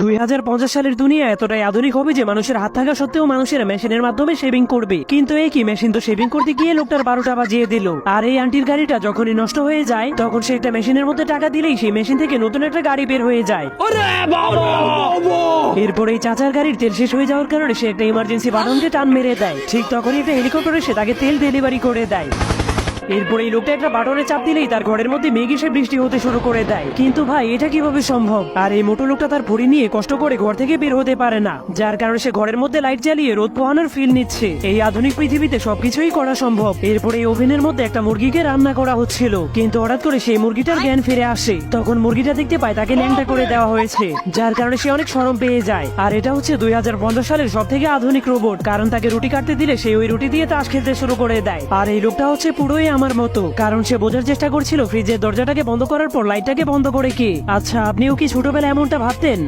2050 সালের দুনিয়া এতটাই আধুনিক হবে যে মানুষের হাত থাকা সত্ত্বেও মানুষেরা মেশিনের মাধ্যমে শেভিং করবে। কিন্তু এই কি, মেশিন তো শেভিং করতে গিয়ে লোকটার 12টা বাজিয়ে দিল। আর এই আন্টির গাড়িটা যখনই নষ্ট হয়ে যায় তখন সে একটা মেশিনের মধ্যে টাকা দিলেই সেই মেশিন থেকে নতুন একটা গাড়ি বের হয়ে যায়। এরপর এই চাচার গাড়ির তেল শেষ হয়ে যাওয়ার কারণে সে একটা ইমার্জেন্সি বাটনকে টান মেরে দেয়। ঠিক তখনই একটা হেলিকপ্টার এসে তাকে তেল ডেলিভারি করে দেয়। এরপর এই লোকটা একটা বাটনে চাপ দিলেই তার ঘরের মধ্যে মেঘ এসে বৃষ্টি হতে শুরু করে দেয়। কিন্তু ভাই, এটা কিভাবে সম্ভব? আর এই মোটো লোকটা তার ভরি নিয়ে কষ্ট করে ঘর থেকে বের হতে পারে না, যার কারণে সে ঘরের মধ্যে লাইট জ্বালিয়ে রোদ পোহানোর ফিল নিচ্ছে। এই আধুনিক পৃথিবীতে সবকিছুই করা সম্ভব। এরপর এই ওভেনের মধ্যে একটা মুরগিকে রান্না করা হচ্ছিল, কিন্তু হঠাৎ করে সেই মুরগিটার জ্ঞান ফিরে আসে। তখন মুরগিটা দেখতে পায় তাকে ল্যাংটা করে দেওয়া হয়েছে, যার কারণে সে অনেক শরম পেয়ে যায়। আর এটা হচ্ছে 2050 সালের সব থেকে আধুনিক রোবট, কারণ তাকে রুটি কাটতে দিলে সে ওই রুটি দিয়ে তাস খেলতে শুরু করে দেয়। আর এই লোকটা হচ্ছে পুরোই আমার মতো, কারণ সে বোঝার চেষ্টা করছিল ফ্রিজের দরজাটাকে বন্ধ করার পর লাইটটাকে বন্ধ করে কি। আচ্ছা, আপনিও কি ছোটবেলায় এমনটা ভাবতেন?